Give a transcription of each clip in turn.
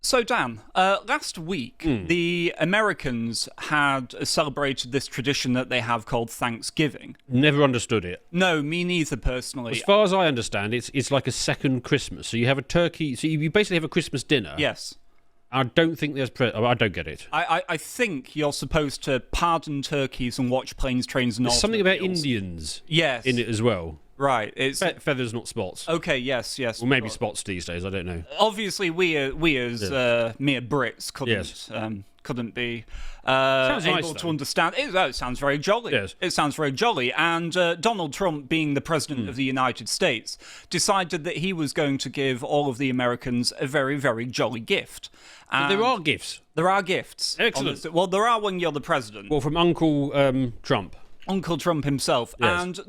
So, Dan, last week, the Americans had celebrated this tradition that they have called Thanksgiving. Never understood it. No, me neither, personally. As far as I understand, it's like a second Christmas. So you have a turkey. So you basically have a Christmas dinner. Yes. I don't think there's... I don't get it. I think you're supposed to pardon turkeys and watch planes, trains, and There's something about automobiles. Indians Yes. in it as well. Right. It's Feathers, not spots. okay. Yes. Or maybe spots these days. I don't know. Obviously, we as mere Brits couldn't be able nice, to though. understand. It sounds very jolly. Yes. It sounds very jolly. And Donald Trump, being the president of the United States, decided that he was going to give all of the Americans a very, very jolly gift. But there are gifts. There are gifts. Excellent. Well, there are when you're the president. Well, from Uncle Trump. Uncle Trump himself. Yes. And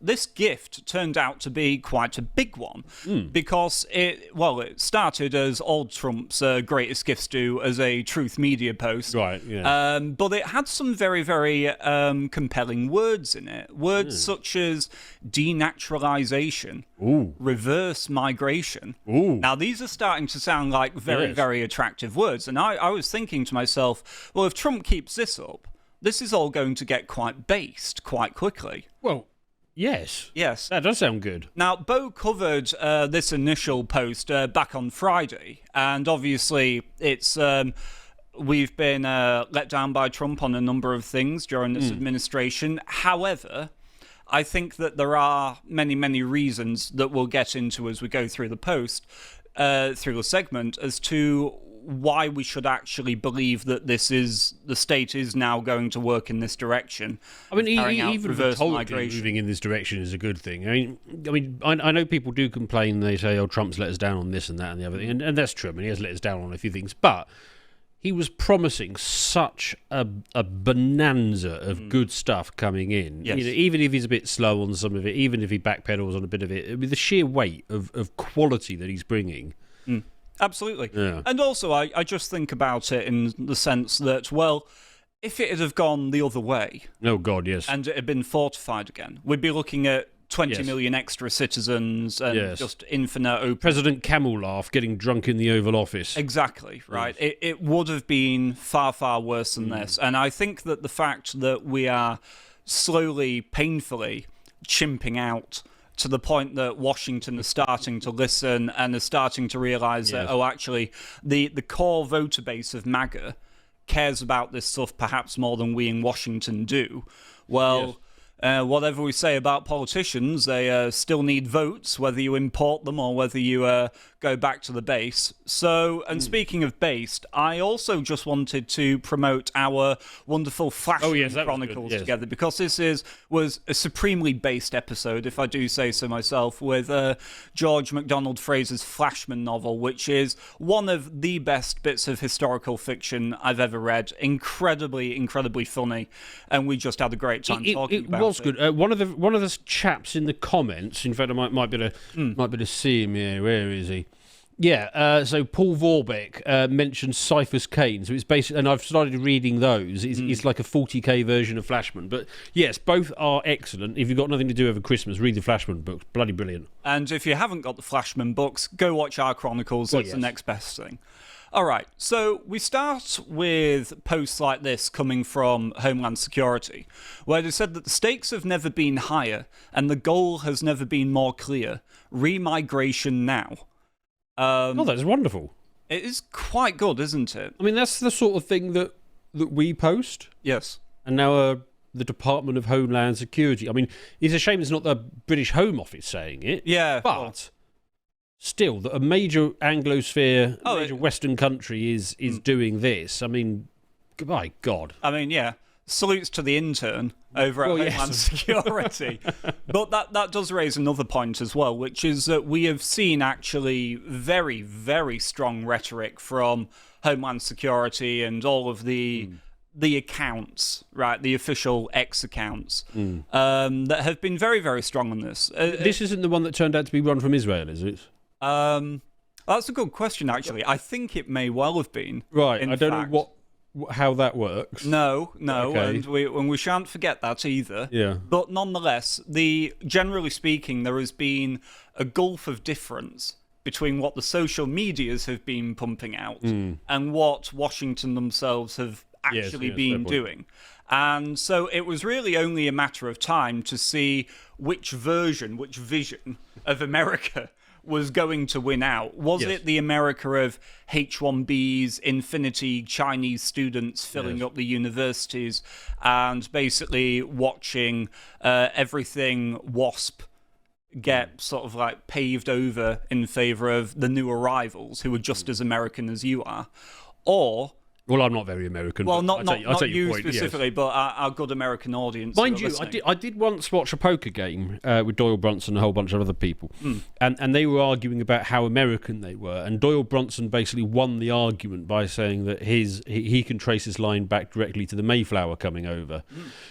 this gift turned out to be quite a big one because it started as old Trump's greatest gifts do as a Truth Media post. Right, yeah. But it had some very, very compelling words in it. Words such as denaturalization, reverse migration. Now, these are starting to sound like very, very attractive words. And I was thinking to myself, well, if Trump keeps this up, this is all going to get quite based quite quickly. Well, yes. Yes. That does sound good. Now, Bo covered this initial post back on Friday, and obviously it's we've been let down by Trump on a number of things during this administration. However, I think that there are many, many reasons that we'll get into as we go through the post, through the segment, as to why we should actually believe that the state is now going to work in this direction. I mean, even reverse migration moving in this direction is a good thing. I know people do complain. They say, "Oh, Trump's let us down on this and that and the other thing," and that's true. I mean, he has let us down on a few things, but he was promising such a bonanza of good stuff coming in. Yes. Even if he's a bit slow on some of it, even if he backpedals on a bit of it, with the sheer weight of quality that he's bringing. Absolutely. Yeah. And also, I just think about it in the sense that, well, if it had have gone the other way... Oh, God, yes. And it had been fortified again, we'd be looking at 20 Yes. million extra citizens and just infinite open... President Camel Laugh getting drunk in the Oval Office. Exactly, right. It would have been far, far worse than this. And I think that the fact that we are slowly, painfully chimping out to the point that Washington is starting to listen and is starting to realise that, actually, the core voter base of MAGA cares about this stuff perhaps more than we in Washington do. Well, whatever we say about politicians, they still need votes, whether you import them or whether you go back to the base. So, and speaking of based, I also just wanted to promote our wonderful Flashman Chronicles together, because this was a supremely based episode, if I do say so myself, with George MacDonald Fraser's Flashman novel, which is one of the best bits of historical fiction I've ever read. Incredibly, incredibly funny, and we just had a great time talking about it. It was good. One of the chaps in the comments, in fact, I might be able to see him here. Where is he? Yeah, so Paul Vorbeck mentioned Cyphers Kane, so it's basically, and I've started reading those. It's like a 40k version of Flashman, but yes, both are excellent. If you've got nothing to do over Christmas, read the Flashman books. Bloody brilliant. And if you haven't got the Flashman books, go watch our Chronicles. It's the next best thing. All right, so we start with posts like this coming from Homeland Security, where they said that the stakes have never been higher and the goal has never been more clear. Remigration now. That's wonderful. It is quite good, isn't it? I mean, that's the sort of thing that we post. Yes. And now the Department of Homeland Security. I mean, it's a shame it's not the British Home Office saying it. Yeah. But still, that a major Anglosphere, major Western country is doing this. I mean, my God. I mean, yeah. Salutes to the intern over at Homeland Security. But that does raise another point as well, which is that we have seen actually very, very strong rhetoric from Homeland Security and all of the accounts, right, the official X accounts, that have been very, very strong on this. This isn't the one that turned out to be run from Israel, is it? That's a good question, actually. I think it may well have been. Right, I don't know how that works. No, Okay. and we shan't forget that either. Yeah. But nonetheless, generally speaking, there has been a gulf of difference between what the social medias have been pumping out and what Washington themselves have actually been doing. And so it was really only a matter of time to see which vision of America was going to win out. Was it the America of H-1Bs, infinity Chinese students filling up the universities, and basically watching everything WASP get sort of like paved over in favour of the new arrivals who are just as American as you are? Or... Well, I'm not very American. Well, not you specifically, but our good American audience. Mind you, I did once watch a poker game with Doyle Brunson and a whole bunch of other people, and they were arguing about how American they were, and Doyle Brunson basically won the argument by saying that he can trace his line back directly to the Mayflower coming over.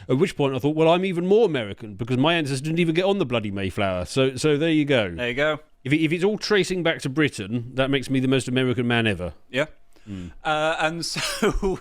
At which point I thought, well, I'm even more American because my ancestors didn't even get on the bloody Mayflower. So there you go. There you go. If it's all tracing back to Britain, that makes me the most American man ever. Yeah. And so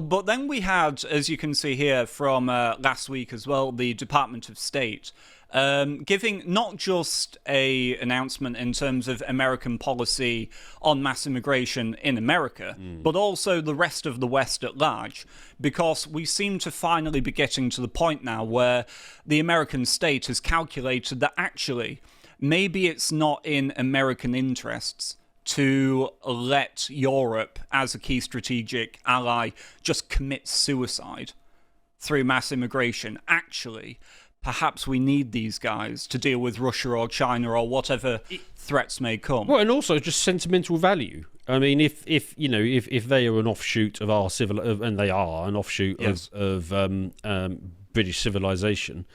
but then we had, as you can see here from last week as well, the Department of State giving not just a announcement in terms of American policy on mass immigration in America, but also the rest of the West at large, because we seem to finally be getting to the point now where the American state has calculated that actually maybe it's not in American interests to let Europe, as a key strategic ally, just commit suicide through mass immigration. Actually, perhaps we need these guys to deal with Russia or China or whatever threats may come. Well, and also just sentimental value. I mean, if they are an offshoot of our and they are an offshoot of British civilization,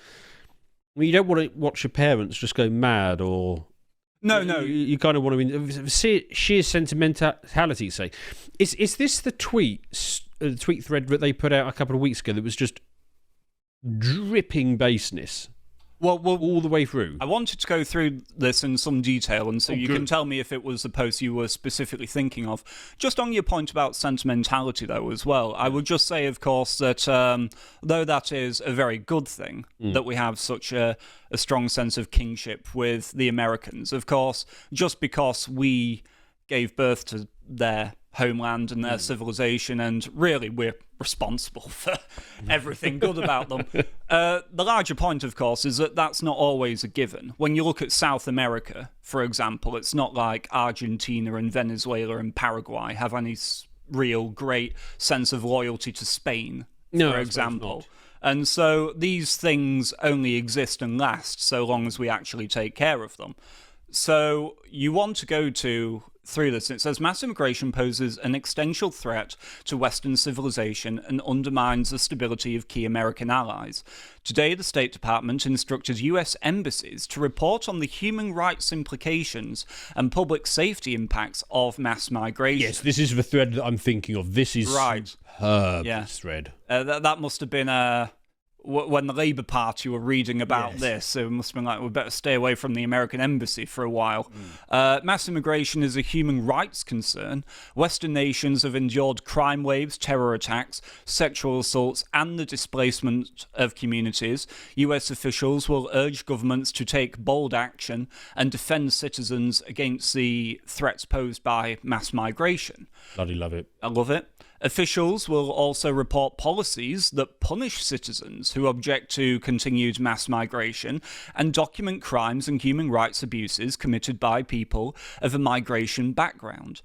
well, you don't want to watch your parents just go mad or... No. You kind of want to sheer sentimentality. Say, is this the tweet thread that they put out a couple of weeks ago that was just dripping baseness? Well, all the way through. I wanted to go through this in some detail, and so you can tell me if it was the post you were specifically thinking of. Just on your point about sentimentality, though, as well, I would just say, of course, that though that is a very good thing, that we have such a strong sense of kingship with the Americans, of course, just because we gave birth to their homeland and their civilization, and really we're responsible for everything good about them. The larger point, of course, is that that's not always a given. When you look at South America, for example, it's not like Argentina and Venezuela and Paraguay have any real great sense of loyalty to Spain, for example. And so these things only exist and last so long as we actually take care of them. So you want to go through this. It says, mass immigration poses an existential threat to Western civilization and undermines the stability of key American allies. Today, the State Department instructed U.S. embassies to report on the human rights implications and public safety impacts of mass migration. Yes, this is the thread that I'm thinking of. This is superb, this thread. That must have been when the Labour Party were reading about this, it must have been like, we better stay away from the American embassy for a while. Mass immigration is a human rights concern. Western nations have endured crime waves, terror attacks, sexual assaults, and the displacement of communities. US officials will urge governments to take bold action and defend citizens against the threats posed by mass migration. Bloody love it. I love it. Officials will also report policies that punish citizens who object to continued mass migration and document crimes and human rights abuses committed by people of a migration background.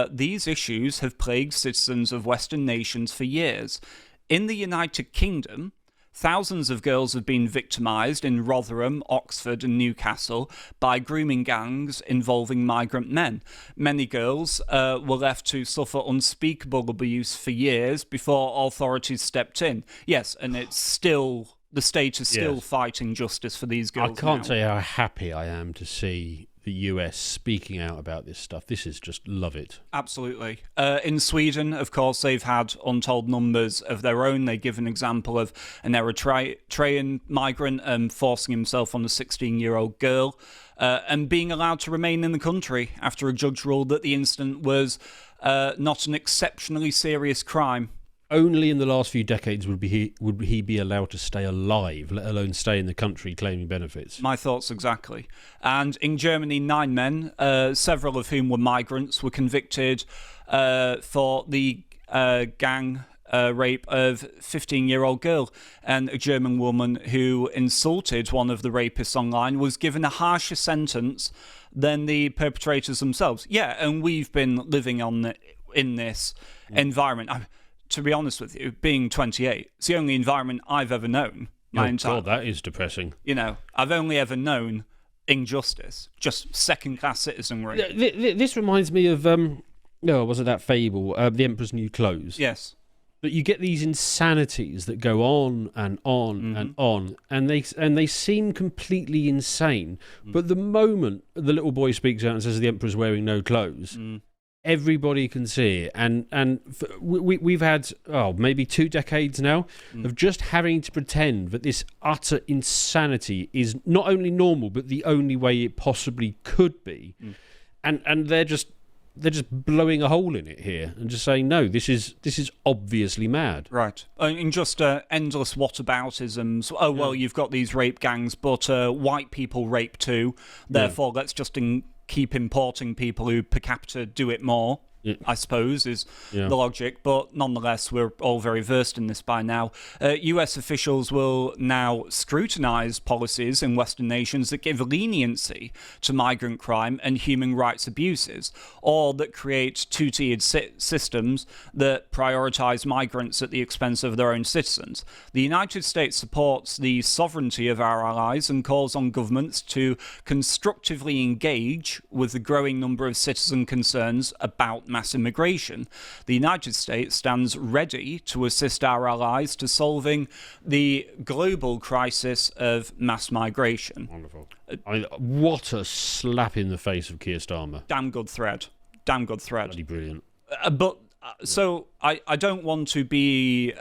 These issues have plagued citizens of Western nations for years. In the United Kingdom, thousands of girls have been victimised in Rotherham, Oxford and Newcastle by grooming gangs involving migrant men. Many girls were left to suffer unspeakable abuse for years before authorities stepped in. Yes, and it's still, the state is still fighting justice for these girls. I can't say how happy I am to see the US speaking out about this stuff. This is just love it. Absolutely. In Sweden, of course, they've had untold numbers of their own. They give an example of an Eritrean migrant forcing himself on a 16-year-old girl and being allowed to remain in the country after a judge ruled that the incident was not an exceptionally serious crime. only in the last few decades would he be allowed to stay alive, let alone stay in the country claiming benefits. My thoughts exactly. And in Germany, 9 men, several of whom were migrants, were convicted for the gang rape of 15-year-old girl. And a German woman who insulted one of the rapists online was given a harsher sentence than the perpetrators themselves. Yeah, and we've been living in this environment. To be honest with you, being 28, it's the only environment I've ever known. God, that is depressing. I've only ever known injustice, just second-class citizenry. This reminds me of, wasn't that fable, The Emperor's New Clothes? Yes. But you get these insanities that go on and on and on, and they seem completely insane. But the moment the little boy speaks out and says the Emperor's wearing no clothes, everybody can see it. And we've had maybe 2 decades now of just having to pretend that this utter insanity is not only normal but the only way it possibly could be. And they're just blowing a hole in it here and just saying, no, this is obviously mad. Right. In just endless whataboutisms. Oh, well, you've got these rape gangs, but white people rape too. Therefore, let's just keep importing people who per capita do it more. I suppose, is the logic. But nonetheless, we're all very versed in this by now. US officials will now scrutinise policies in Western nations that give leniency to migrant crime and human rights abuses, or that create two-tiered systems that prioritise migrants at the expense of their own citizens. The United States supports the sovereignty of our allies and calls on governments to constructively engage with the growing number of citizen concerns about mass immigration. The United States stands ready to assist our allies to solving the global crisis of mass migration. Wonderful. What a slap in the face of Keir Starmer. Damn good thread. Bloody brilliant. So I don't want to be...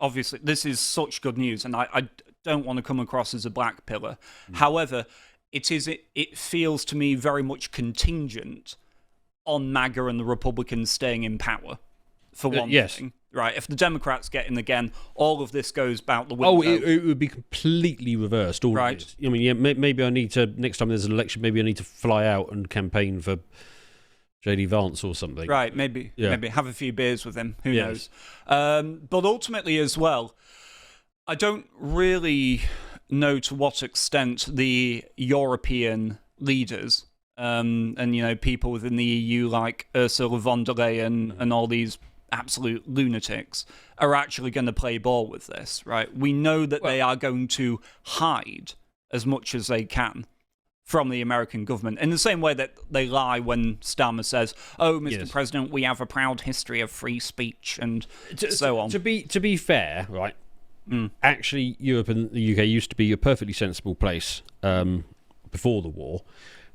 obviously, this is such good news, and I don't want to come across as a black pillar. However, it feels to me very much contingent on MAGA and the Republicans staying in power, for one thing. Right, if the Democrats get in again, all of this goes out the window. It would be completely reversed. Right. I mean, maybe I need to, next time there's an election, maybe I need to fly out and campaign for J.D. Vance or something. Right, maybe have a few beers with him. Who knows? But ultimately as well, I don't really know to what extent the European leaders and people within the EU like Ursula von der Leyen and all these absolute lunatics are actually going to play ball with this, right? We know that they are going to hide as much as they can from the American government, in the same way that they lie when Starmer says, "Oh, Mr. President, we have a proud history of free speech," and so on. To be fair, right? Actually, Europe and the UK used to be a perfectly sensible place before the war.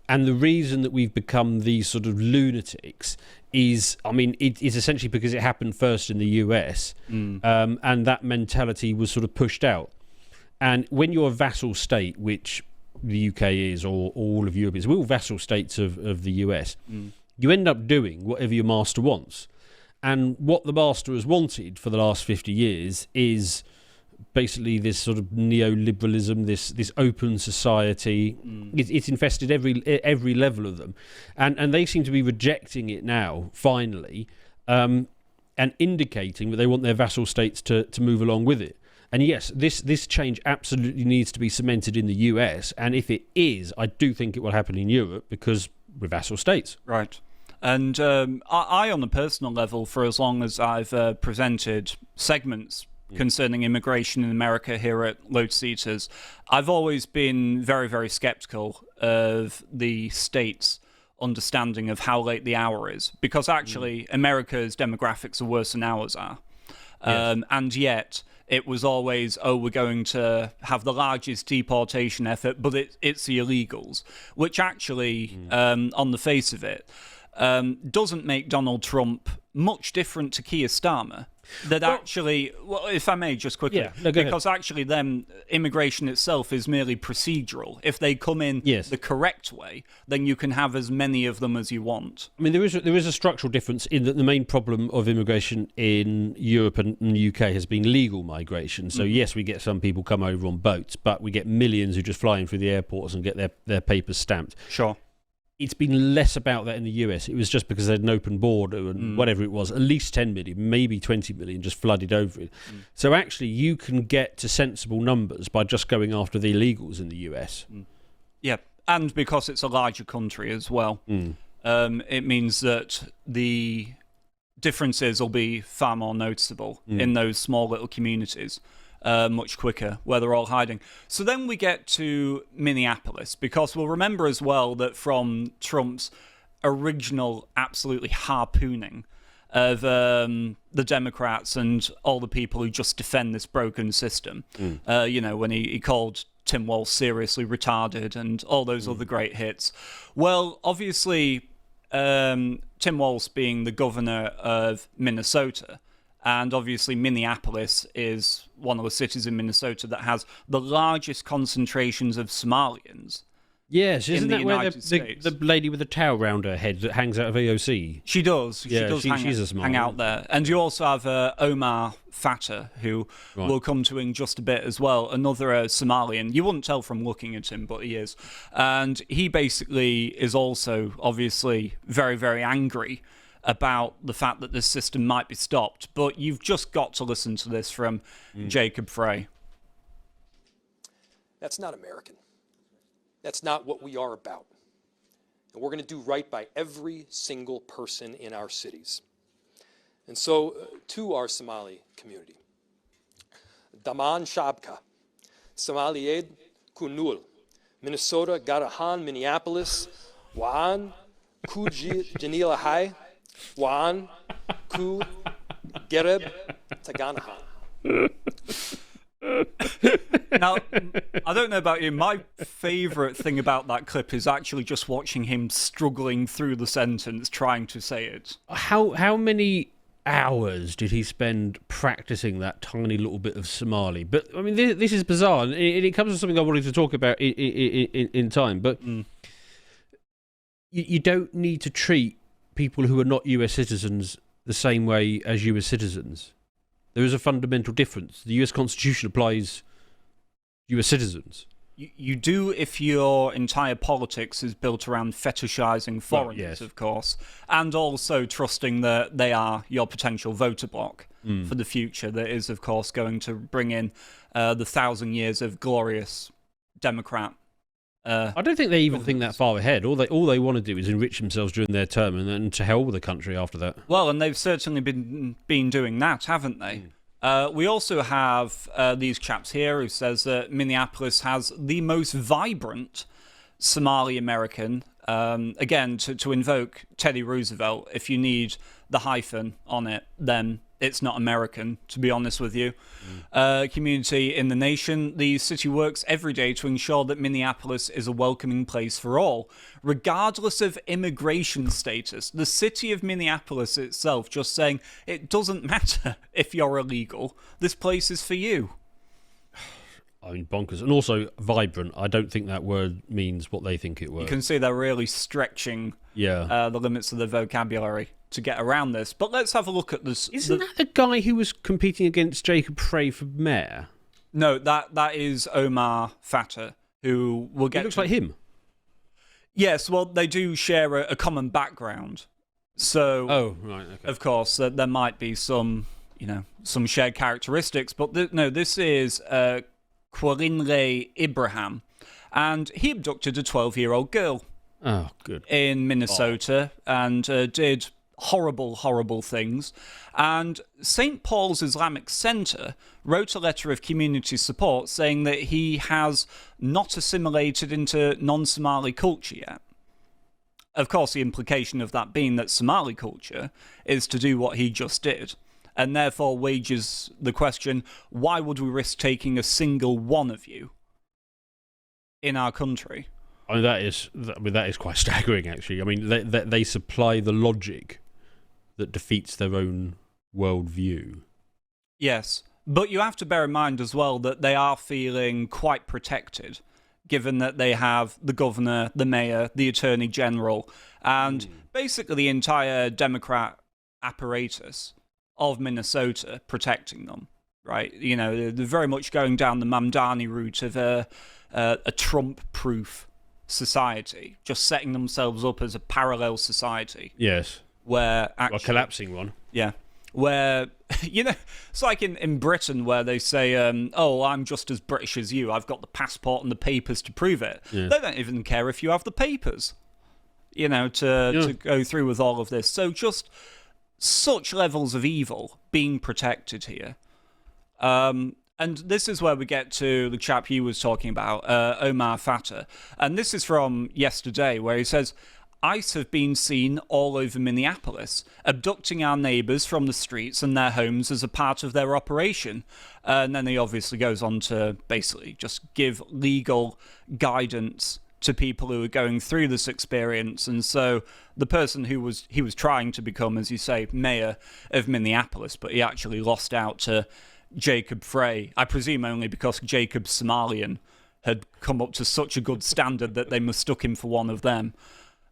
And the reason that we've become these sort of lunatics is, it is essentially because it happened first in the US, and that mentality was sort of pushed out. And when you're a vassal state, which the UK is, or all of Europe is, we're all vassal states of the US, you end up doing whatever your master wants. And what the master has wanted for the last 50 years is basically this sort of neoliberalism, this open society. It's infested every level of them, and they seem to be rejecting it now, finally, and indicating that they want their vassal states to move along with it. And yes, this change absolutely needs to be cemented in the US, and if it is, I do think it will happen in Europe because we're vassal states. Right. And I, on a personal level, for as long as I've presented segments concerning immigration in America here at Lotus Eaters, I've always been very, very sceptical of the state's understanding of how late the hour is, because actually America's demographics are worse than ours are. And yet it was always, we're going to have the largest deportation effort, but it's the illegals, which actually, on the face of it, doesn't make Donald Trump much different to Keir Starmer. that actually, well, if I may, just quickly, Yeah, no, go ahead. because actually then immigration itself is merely procedural. If they come in the correct way, then you can have as many of them as you want. I mean, there is a structural difference in that the main problem of immigration in Europe and the UK has been legal migration. So yes, we get some people come over on boats, but we get millions who just fly in through the airports and get their papers stamped. Sure. It's been less about that in the US. It was just because they had an open border and whatever it was, at least 10 million, maybe 20 million just flooded over it. So actually you can get to sensible numbers by just going after the illegals in the US. Yeah, and because it's a larger country as well, it means that the differences will be far more noticeable in those small little communities. Much quicker, where they're all hiding. So then we get to Minneapolis, because we'll remember as well that from Trump's original absolutely harpooning of the Democrats and all the people who just defend this broken system, when he called Tim Walz seriously retarded and all those other great hits. Well, obviously, Tim Walz being the governor of Minnesota, and obviously Minneapolis is one of the cities in Minnesota that has the largest concentrations of Somalians. Yes, isn't in the that where United States. the lady with the towel round her head that hangs out of AOC? She does. She does she's a hang out there. And you also have Omar Fatah, who we'll come to in just a bit as well, another Somalian. You wouldn't tell from looking at him, but he is. And he basically is also obviously very, very angry about the fact that this system might be stopped. But you've just got to listen to this from Jacob Frey. That's not American. That's not what we are about. And we're going to do right by every single person in our cities. And so to our Somali community, Daman Shabka, Somaliyed Kunul, Minnesota, Garahan, Minneapolis, Waan, Kuji, Janila High, Waan, Ku, Gereb, Taganahan. Now, I don't know about you, my favourite thing about that clip is actually just watching him struggling through the sentence, trying to say it. How many hours did he spend practicing that tiny little bit of Somali? But, I mean, this is bizarre, and it comes to something I wanted to talk about in time, but you don't need to treat people who are not US citizens the same way as US citizens. There is a fundamental difference. The US Constitution applies US citizens. You do if your entire politics is built around fetishizing foreigners, of course, and also trusting that they are your potential voter bloc for the future that is, of course, going to bring in the 1,000 years of glorious Democrat. I don't think they even think that far ahead. All they want to do is enrich themselves during their term and then to hell with the country after that. Well, and they've certainly been doing that, haven't they? We also have these chaps here who says that Minneapolis has the most vibrant Somali American. Again, to invoke Teddy Roosevelt, if you need the hyphen on it, then it's not American, to be honest with you. Community in the nation. The city works every day to ensure that Minneapolis is a welcoming place for all, regardless of immigration status. The city of Minneapolis itself just saying, it doesn't matter if you're illegal. This place is for you. I mean, bonkers. And also vibrant. I don't think that word means what they think it was. You can see they're really stretching the limits of the vocabulary to get around this. But let's have a look at this. Isn't that the guy who was competing against Jacob Frey for mayor? No, that is Omar Fatah, who will get. He looks like him. Yes, well, they do share a common background. So, of course, there might be some shared characteristics. But this is Kwarinle Ibrahim, and he abducted a 12-year-old girl. Oh, good. In Minnesota, and did horrible, horrible things. And St. Paul's Islamic Center wrote a letter of community support saying that he has not assimilated into non-Somali culture yet. Of course, the implication of that being that Somali culture is to do what he just did, and therefore wages the question, why would we risk taking a single one of you in our country? I mean, that is quite staggering, actually. I mean, they supply the logic that defeats their own worldview. Yes, but you have to bear in mind as well that they are feeling quite protected, given that they have the governor, the mayor, the attorney general, and basically the entire Democrat apparatus of Minnesota protecting them, right? You know, they're very much going down the Mamdani route of a Trump-proof society, just setting themselves up as a parallel society. Yes. Where actually... A collapsing one. Yeah. Where, you know, it's like in Britain where they say, oh, I'm just as British as you. I've got the passport and the papers to prove it. Yeah. They don't even care if you have the papers, you know, to go through with all of this. So just such levels of evil being protected here. And this is where we get to the chap you was talking about, Omar Fatah. And this is from yesterday, where he says, ICE have been seen all over Minneapolis, abducting our neighbours from the streets and their homes as a part of their operation. And then he obviously goes on to basically just give legal guidance to people who are going through this experience. And so the person he was trying to become, as you say, mayor of Minneapolis, but he actually lost out to Jacob Frey, I presume only because Jacob's Somalian had come up to such a good standard that they mistook him for one of them.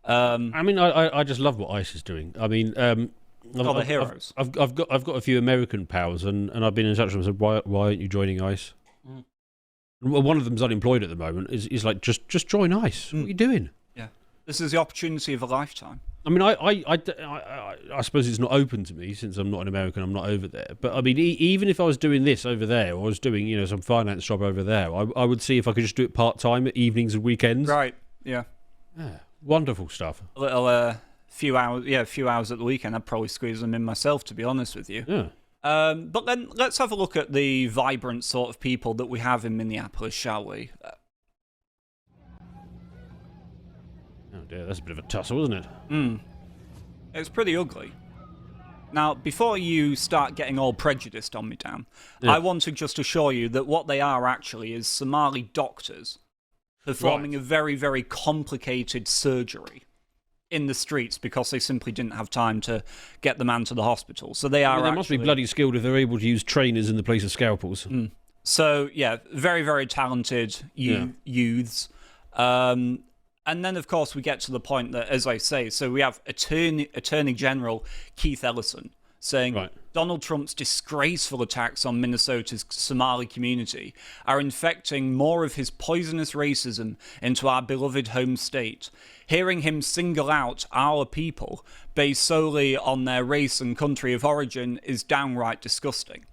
I mean, I just love what ICE is doing. I mean, the heroes. I've got a few American pals, and I've been in touch with them and said, why aren't you joining ICE? Well, one of them's unemployed at the moment. Is like, just join ICE. What are you doing? Yeah, this is the opportunity of a lifetime. I mean, I suppose it's not open to me since I'm not an American. I'm not over there. But I mean, even if I was doing this over there, or I was doing some finance job over there, I would see if I could just do it part time at evenings and weekends. Right. Yeah. Yeah. Wonderful stuff. A little few hours at the weekend. I'd probably squeeze them in myself, to be honest with you. Yeah. But then let's have a look at the vibrant sort of people that we have in Minneapolis, shall we? Oh dear, that's a bit of a tussle, isn't it? It's pretty ugly. Now, before you start getting all prejudiced on me, Dan, I want to just assure you that what they are actually is Somali doctors performing a very, very complicated surgery in the streets because they simply didn't have time to get the man to the hospital. So they are they must be bloody skilled if they're able to use trainers in the place of scalpels. So, yeah, very, very talented youths. And then, of course, we get to the point that, as I say, so we have Attorney General Keith Ellison saying Donald Trump's disgraceful attacks on Minnesota's Somali community are infecting more of his poisonous racism into our beloved home state. Hearing him single out our people based solely on their race and country of origin is downright disgusting.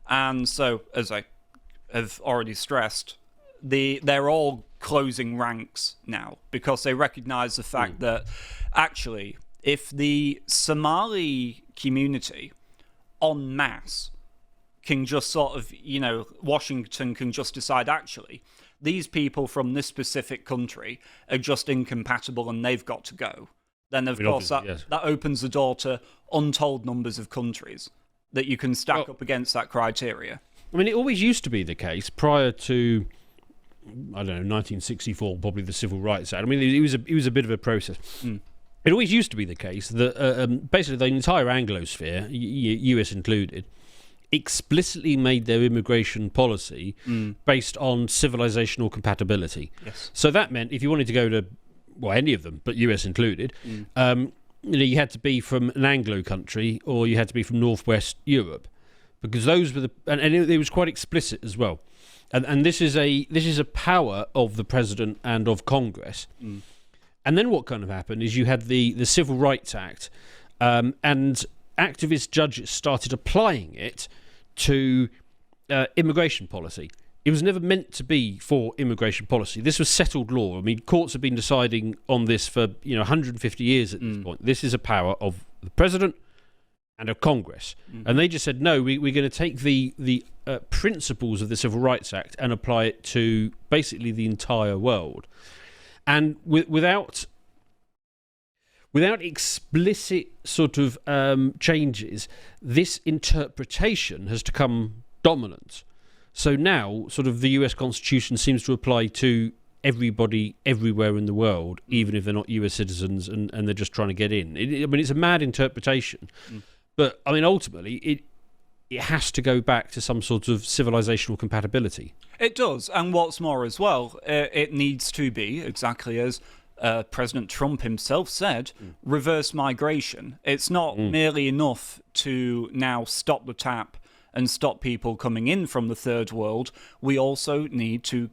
And so, as I have already stressed, they're all closing ranks now because they recognize the fact that actually, if the Somali community en masse can just sort of, Washington can just decide, actually, these people from this specific country are just incompatible and they've got to go, then of course that opens the door to untold numbers of countries that you can stack up against that criteria. I mean, it always used to be the case prior to, I don't know, 1964, probably the Civil Rights Act. I mean, it was a bit of a process. It always used to be the case that basically the entire Anglosphere, US included, explicitly made their immigration policy based on civilizational compatibility. Yes. So that meant if you wanted to go to, any of them, but US included, you had to be from an Anglo country or you had to be from Northwest Europe, because those were and it was quite explicit as well. And this is a power of the president and of Congress. And then what kind of happened is you had the Civil Rights Act, and activist judges started applying it to immigration policy. It was never meant to be for immigration policy. This was settled law. I mean, courts have been deciding on this for 150 years at this point. This is a power of the president and of Congress. And they just said, no, we're going to take the principles of the Civil Rights Act and apply it to basically the entire world. And without explicit sort of changes, this interpretation has become dominant. So now, sort of the US Constitution seems to apply to everybody everywhere in the world, even if they're not US citizens and they're just trying to get in. I mean, it's a mad interpretation. But, I mean, ultimately, it has to go back to some sort of civilizational compatibility. It does, and what's more as well, it needs to be, exactly as President Trump himself said, reverse migration. It's not merely enough to now stop the tap and stop people coming in from the third world. We also need to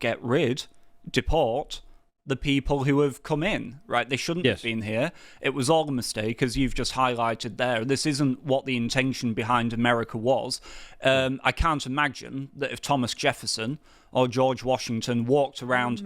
deport the people who have come in, right? They shouldn't have been here. It was all a mistake, as you've just highlighted there. This isn't what the intention behind America was. I can't imagine that if Thomas Jefferson or George Washington walked around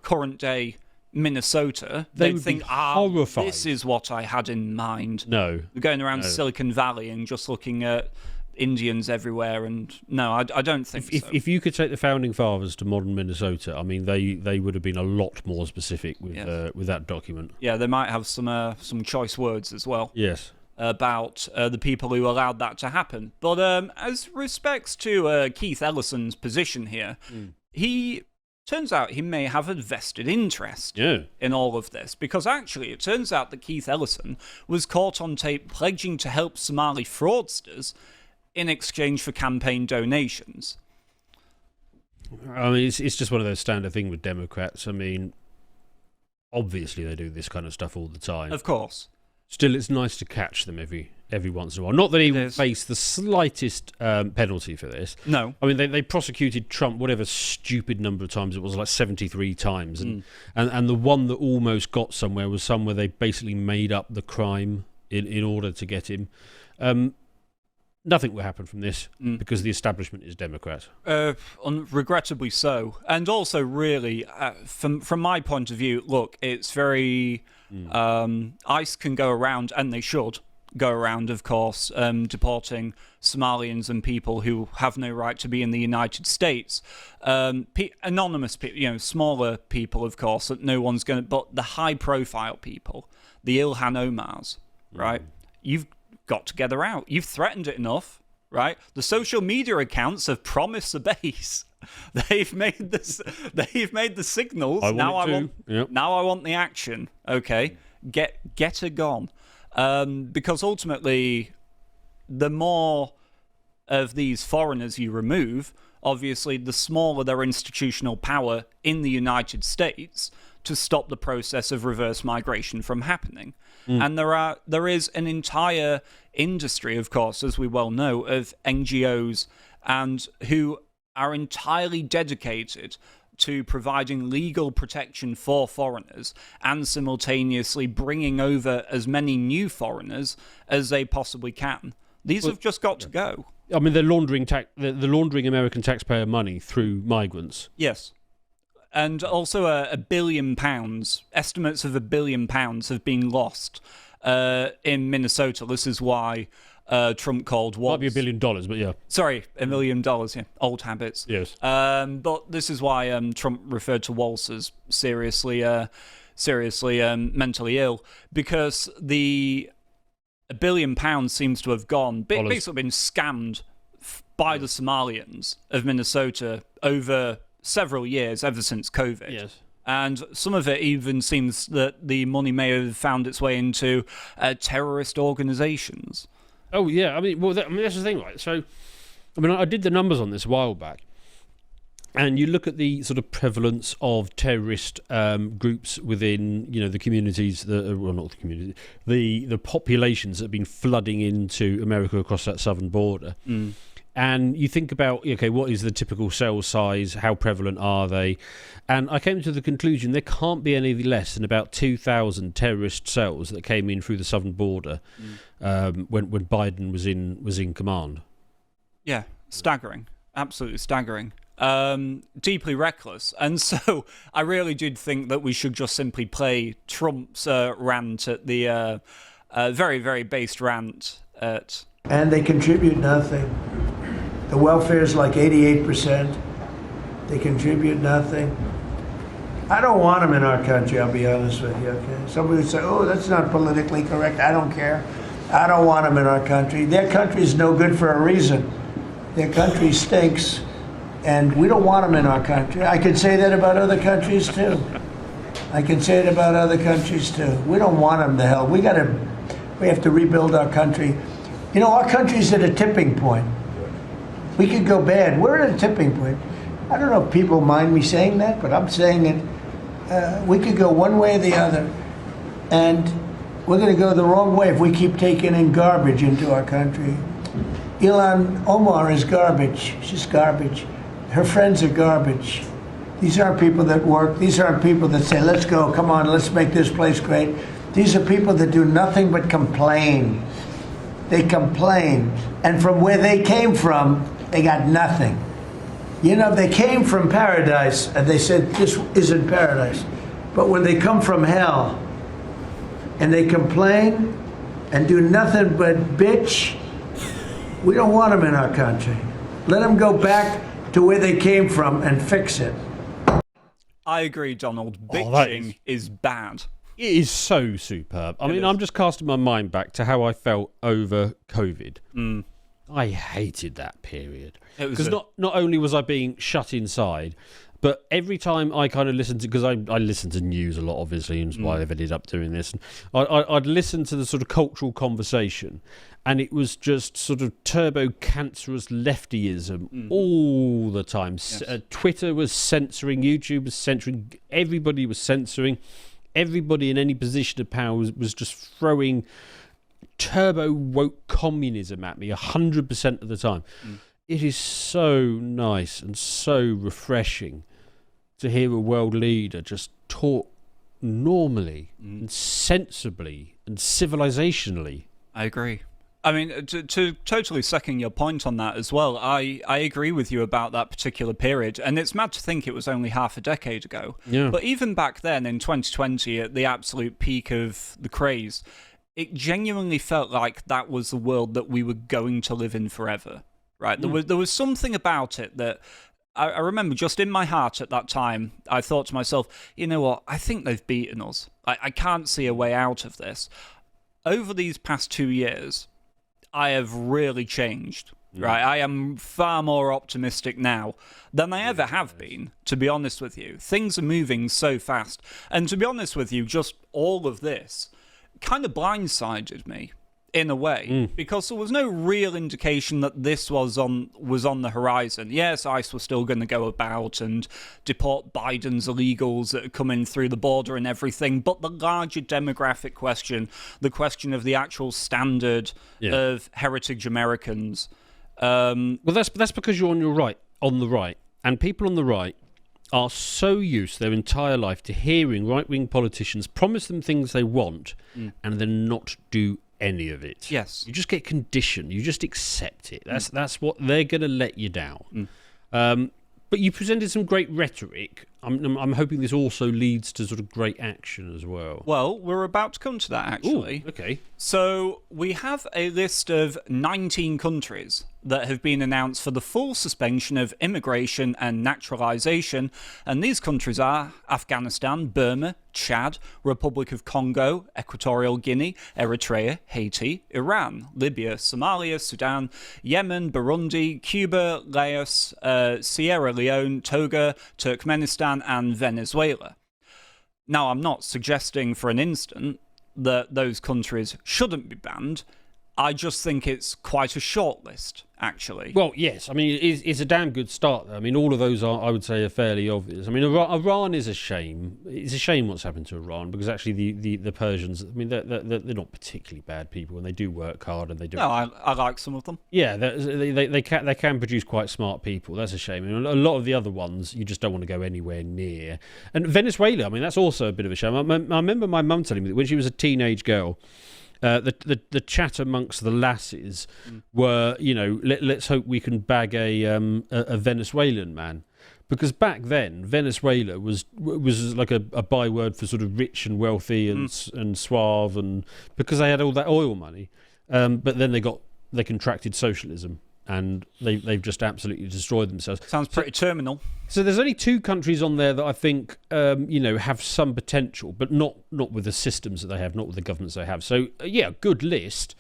current-day Minnesota, they'd think, horrified. This is what I had in mind. No. Going around Silicon Valley and just looking at Indians everywhere, and no, I don't think so. If you could take the founding fathers to modern Minnesota, I mean, they would have been a lot more specific with that document. Yeah, they might have some choice words as well. Yes. About the people who allowed that to happen. But as respects to Keith Ellison's position here, he turns out he may have a vested interest in all of this, because actually it turns out that Keith Ellison was caught on tape pledging to help Somali fraudsters in exchange for campaign donations. I mean, it's just one of those standard things with Democrats. I mean, obviously they do this kind of stuff all the time. Of course. Still, it's nice to catch them every once in a while. Not that he will face the slightest penalty for this. No. I mean, they prosecuted Trump whatever stupid number of times it was, like 73 times. And the one that almost got somewhere was somewhere they basically made up the crime in order to get him. Nothing will happen from this because the establishment is Democrat. Regrettably so. And also, really, from my point of view, look, it's very... ICE can go around, and they should go around, of course, deporting Somalians and people who have no right to be in the United States. Anonymous people, smaller people, of course, that no one's going to... But the high-profile people, the Ilhan Omars, right? You've got to get her out. You've threatened it enough, right? The social media accounts have promised the base. They've made this. They've made the signals. Now I want the action. Okay, get her gone. Because ultimately, the more of these foreigners you remove, obviously, the smaller their institutional power in the United States to stop the process of reverse migration from happening. And there is an entire industry, of course, as we well know, of NGOs and who are entirely dedicated to providing legal protection for foreigners and simultaneously bringing over as many new foreigners as they possibly can. These have just got to go. I mean, they're laundering American taxpayer money through migrants. Yes. And also £1 billion, estimates of £1 billion have been lost in Minnesota. This is why Trump called Waltz. Might be $1 billion, but yeah. Sorry, $1 million, yeah. Old habits. Yes. But this is why Trump referred to Waltz as seriously mentally ill, because the £1 billion seems to have gone, basically been scammed by the Somalians of Minnesota over several years, ever since COVID. Yes. And some of it even seems that the money may have found its way into terrorist organizations. Oh, yeah. I mean, that's the thing, right? So, I mean, I did the numbers on this a while back, and you look at the sort of prevalence of terrorist groups within, the communities, not the community, the populations that have been flooding into America across that southern border. And you think about, okay, what is the typical cell size? How prevalent are they? And I came to the conclusion there can't be any less than about 2,000 terrorist cells that came in through the southern border when Biden was in command. Yeah, staggering, absolutely staggering, deeply reckless. And so I really did think that we should just simply play Trump's rant at the very, very based rant at. And they contribute nothing. The welfare is like 88%. They contribute nothing. I don't want them in our country, I'll be honest with you, okay? Somebody would say, oh, that's not politically correct. I don't care. I don't want them in our country. Their country is no good for a reason. Their country stinks, and we don't want them in our country. I could say that about other countries, too. I can say it about other countries, too. We don't want them to hell. We have to rebuild our country. Our country's at a tipping point. We could go bad. We're at a tipping point. I don't know if people mind me saying that, but I'm saying it. We could go one way or the other, and we're going to go the wrong way if we keep taking in garbage into our country. Ilhan Omar is garbage. She's garbage. Her friends are garbage. These aren't people that work. These aren't people that say, let's go, come on, let's make this place great. These are people that do nothing but complain. They complain. And from where they came from, they got nothing. You know, they came from paradise, and they said, this isn't paradise. But when they come from hell, and they complain, and do nothing but bitch, we don't want them in our country. Let them go back to where they came from and fix it. I agree, Donald. Bitching is bad. It is so superb. I mean, I'm just casting my mind back to how I felt over COVID. I hated that period. Because not only was I being shut inside, but every time I kind of listened to, because I listen to news a lot, obviously, and that's why I've ended up doing this. And I'd listen to the sort of cultural conversation, and it was just sort of turbo-cancerous leftyism all the time. Yes. Twitter was censoring, YouTube was censoring, everybody was censoring. Everybody in any position of power was just throwing turbo woke communism at me 100% of the time. It is so nice and so refreshing to hear a world leader just talk normally and sensibly and civilizationally. I agree. I mean, to totally second your point on that as well, I agree with you about that particular period, and it's mad to think it was only half a decade ago. Yeah. But even back then, in 2020, at the absolute peak of the craze, it genuinely felt like that was the world that we were going to live in forever, right? There was something about it that I remember just in my heart at that time, I thought to myself, you know what, I think they've beaten us. I can't see a way out of this. Over these past 2 years, I have really changed, right? I am far more optimistic now than I ever have been, to be honest with you. Things are moving so fast. And to be honest with you, just all of this kind of blindsided me in a way, because there was no real indication that this was on the horizon. Yes, ICE was still going to go about and deport Biden's illegals that are coming through the border and everything, but the larger demographic question, the question of the actual standard of heritage Americans. Well, that's because you're on the right, and people on the right are so used their entire life to hearing right-wing politicians promise them things they want and then not do any of it. Yes. You just get conditioned. You just accept it. That's what they're going to let you down. But you presented some great rhetoric. I'm hoping this also leads to sort of great action as well. Well, we're about to come to that, actually. Ooh, okay. So we have a list of 19 countries that have been announced for the full suspension of immigration and naturalization, and these countries are Afghanistan, Burma, Chad, Republic of Congo, Equatorial Guinea, Eritrea, Haiti, Iran, Libya, Somalia, Sudan, Yemen, Burundi, Cuba, Laos, Sierra Leone, Togo, Turkmenistan, and Venezuela. Now, I'm not suggesting for an instant that those countries shouldn't be banned. I just think it's quite a short list, actually. Well, yes. I mean, it's a damn good start. I mean, all of those are, I would say, are fairly obvious. I mean, Iran is a shame. It's a shame what's happened to Iran, because actually the Persians, I mean, they're not particularly bad people, and they do work hard, and they do. No, I like some of them. Yeah, they can produce quite smart people. That's a shame. I mean, a lot of the other ones you just don't want to go anywhere near. And Venezuela, I mean, that's also a bit of a shame. I remember my mum telling me that when she was a teenage girl, the chat amongst the lasses were, you know, let's hope we can bag a Venezuelan man, because back then Venezuela was like a byword for sort of rich and wealthy and suave, and because they had all that oil money, but then they contracted socialism. And they've just absolutely destroyed themselves. Sounds pretty terminal. So there's only 2 countries on there that I think have some potential, but not with the systems that they have, not with the governments they have. So yeah, good list.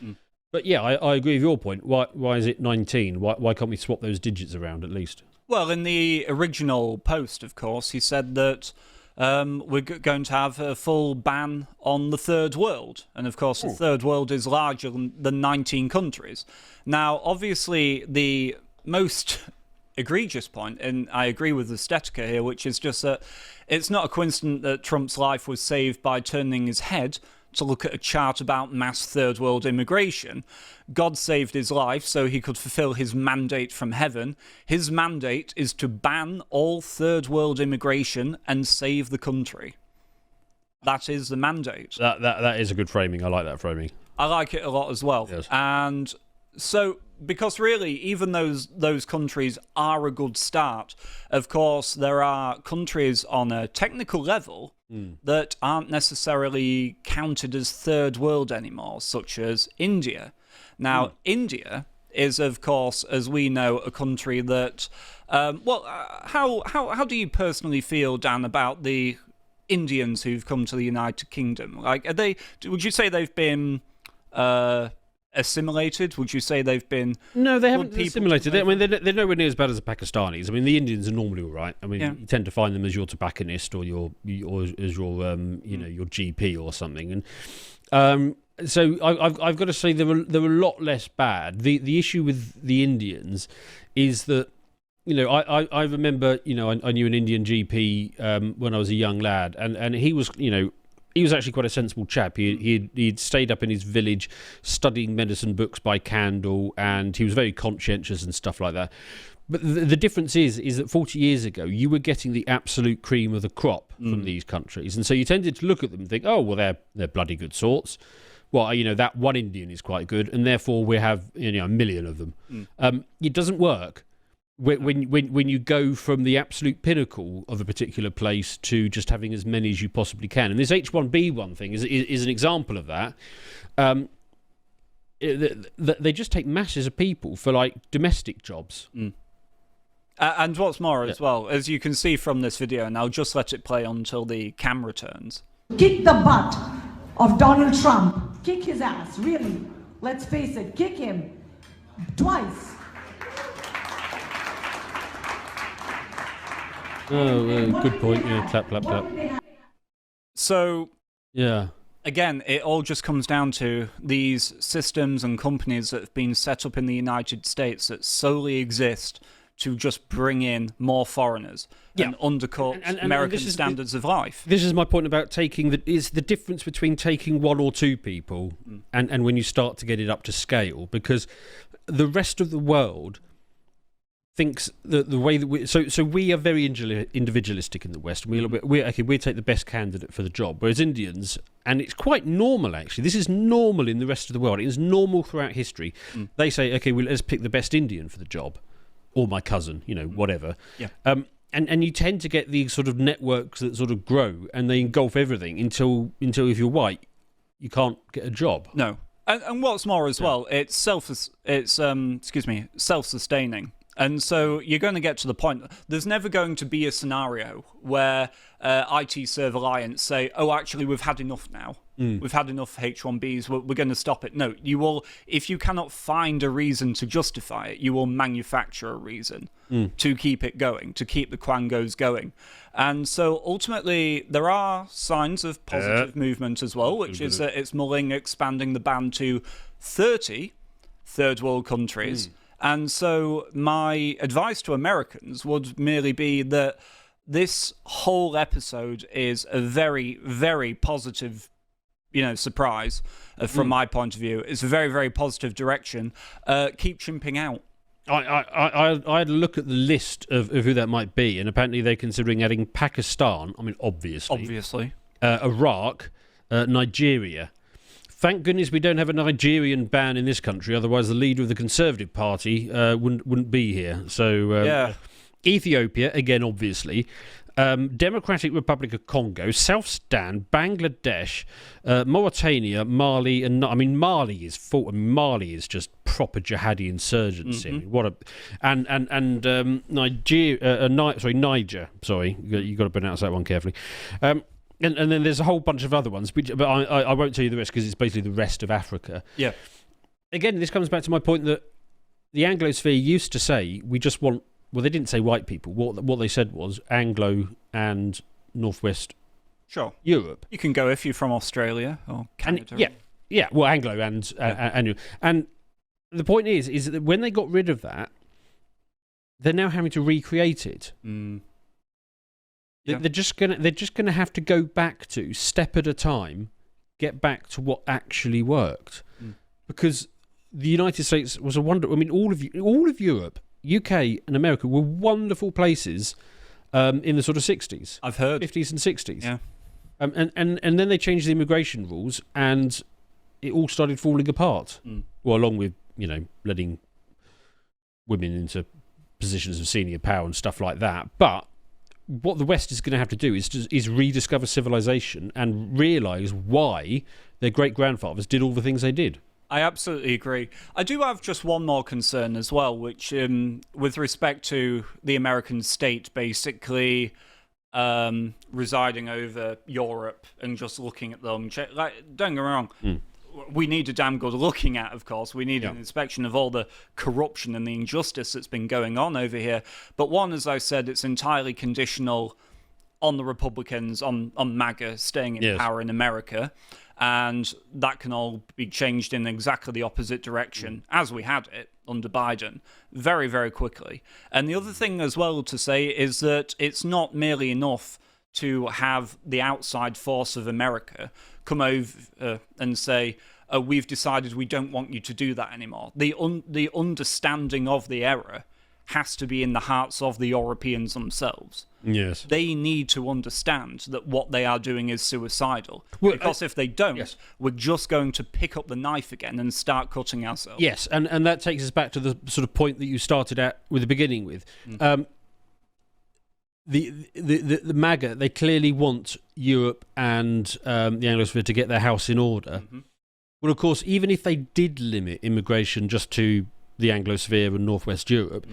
But yeah, I agree with your point. Why is it 19? Why can't we swap those digits around at least? Well, in the original post, of course, he said that we're going to have a full ban on the third world. And of course, the third world is larger than 19 countries. Now, obviously, the most egregious point, and I agree with the Stetka here, which is just that it's not a coincidence that Trump's life was saved by turning his head to look at a chart about mass third world immigration. God saved his life so he could fulfill his mandate from heaven. His mandate is to ban all third world immigration and save the country. That is the mandate. That is a good framing. I like that framing. I like it a lot as well. Yes. And so, because really, even those countries are a good start. Of course, there are countries on a technical level that aren't necessarily counted as third world anymore, such as India. Now, India is, of course, as we know, a country that... how do you personally feel, Dan, about the Indians who've come to the United Kingdom? Like, would you say they've been... assimilated? Would you say they've been... No, they haven't assimilated. I mean, they're nowhere near as bad as the Pakistanis. I mean, the Indians are normally all right. I mean, you tend to find them as your tobacconist or your GP or something. And so I've got to say they're a lot less bad. The issue with the Indians is that, I remember, I knew an Indian GP when I was a young lad, and he was, he was actually quite a sensible chap. He'd stayed up in his village studying medicine books by candle, and he was very conscientious and stuff like that. But the difference is that 40 years ago, you were getting the absolute cream of the crop from these countries. And so you tended to look at them and think, oh, well, they're bloody good sorts. Well, that one Indian is quite good, and therefore we have a million of them. It doesn't work. When you go from the absolute pinnacle of a particular place to just having as many as you possibly can. And this H1B1 thing is an example of that. They just take masses of people for, like, domestic jobs. And what's more, as well, as you can see from this video, and I'll just let it play until the camera turns. Kick the butt of Donald Trump. Kick his ass, really. Let's face it, kick him twice. Oh, good point. Yeah, clap, clap, clap. So, yeah. Again, it all just comes down to these systems and companies that have been set up in the United States that solely exist to just bring in more foreigners and undercut American standards of life. This is my point about is the difference between taking one or two people and when you start to get it up to scale, because the rest of the world thinks that the way that we are very individualistic in the West. We take the best candidate for the job, whereas Indians, and it's quite normal actually. This is normal in the rest of the world. It is normal throughout history. They say, okay, well, let's pick the best Indian for the job, or my cousin, whatever. Yeah. And you tend to get these sort of networks that sort of grow, and they engulf everything until if you're white, you can't get a job. No, and what's more as well, it's self-sustaining. And so you're going to get to the point, there's never going to be a scenario where IT Serve Alliance say, oh, actually, we've had enough now. We've had enough H1Bs, we're going to stop it. No, you will, if you cannot find a reason to justify it, you will manufacture a reason to keep it going, to keep the Quangos going. And so ultimately, there are signs of positive movement as well, which is that it's mulling expanding the ban to 30 third world countries. And so my advice to Americans would merely be that this whole episode is a very, very positive, surprise from my point of view. It's a very, very positive direction. Keep chimping out. I had a look at the list of who that might be, and apparently they're considering adding Pakistan. I mean, obviously. Iraq, Nigeria. Thank goodness we don't have a Nigerian ban in this country, otherwise the leader of the Conservative Party wouldn't be here. So Ethiopia, again, obviously. Democratic Republic of Congo, South Sudan, Bangladesh, Mauritania, Mali, and Mali is just proper jihadi insurgency. Niger. Sorry, you got to pronounce that one carefully. And then there's a whole bunch of other ones, but I won't tell you the rest because it's basically the rest of Africa. Yeah. Again, this comes back to my point that the Anglosphere used to say we just want. Well, they didn't say white people. What they said was Anglo and Northwest Europe. You can go if you're from Australia or Canada. And, well, Anglo and the point is that when they got rid of that, they're now having to recreate it. Yeah. They're just gonna have to go back to, step at a time, get back to what actually worked, because the United States was a wonder. I mean, all of Europe, UK, and America were wonderful places in the sort of 60s. I've heard 50s and 60s. Yeah. And then they changed the immigration rules, and it all started falling apart. Well, along with letting women into positions of senior power and stuff like that. But what the West is going to have to do is rediscover civilization and realise why their great-grandfathers did all the things they did. I absolutely agree. I do have just one more concern as well, which with respect to the American state basically residing over Europe and just looking at them. Like, don't get me wrong, we need a damn good looking at, of course. We need an inspection of all the corruption and the injustice that's been going on over here. But one, as I said, it's entirely conditional on the Republicans, on MAGA staying in power in America. And that can all be changed in exactly the opposite direction, as we had it under Biden, very, very quickly. And the other thing as well to say is that it's not merely enough to have the outside force of America come over and say, we've decided we don't want you to do that anymore. The understanding of the error has to be in the hearts of the Europeans themselves. Yes. They need to understand that what they are doing is suicidal. Well, because if they don't, we're just going to pick up the knife again and start cutting ourselves. Yes, and that takes us back to the sort of point that you started at with the beginning with. The MAGA, they clearly want Europe and the Anglosphere to get their house in order. Well, of course, even if they did limit immigration just to the Anglosphere and Northwest Europe,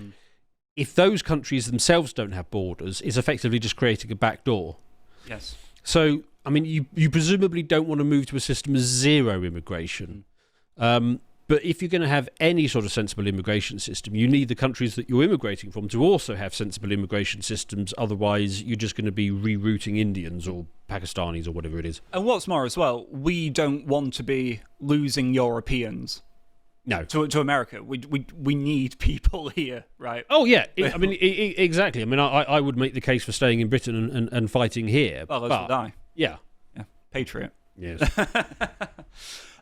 if those countries themselves don't have borders, it's effectively just creating a back door. Yes. So, I mean, you presumably don't want to move to a system of zero immigration. But if you're going to have any sort of sensible immigration system, you need the countries that you're immigrating from to also have sensible immigration systems. Otherwise, you're just going to be rerouting Indians or Pakistanis or whatever it is. And what's more as well, we don't want to be losing Europeans. No, to America. We need people here, right? Oh yeah, I mean exactly. I mean, I would make the case for staying in Britain and fighting here. Well, as would I. Yeah, patriot. Yes.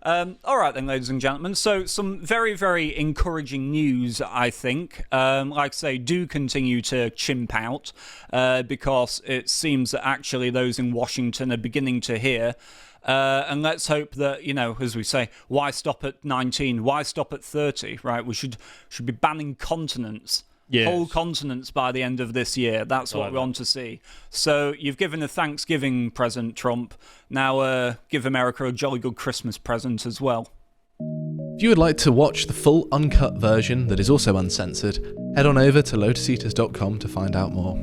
All right then, ladies and gentlemen. So some very, very encouraging news, I think. Like I say, do continue to chimp out because it seems that actually those in Washington are beginning to hear. And let's hope that, as we say, why stop at 19? Why stop at 30? Right? We should be banning continents. Yes. Whole continents by the end of this year. That's what we want to see. So you've given a Thanksgiving present, Trump. Now give America a jolly good Christmas present as well. If you would like to watch the full uncut version that is also uncensored, head on over to lotuseaters.com to find out more.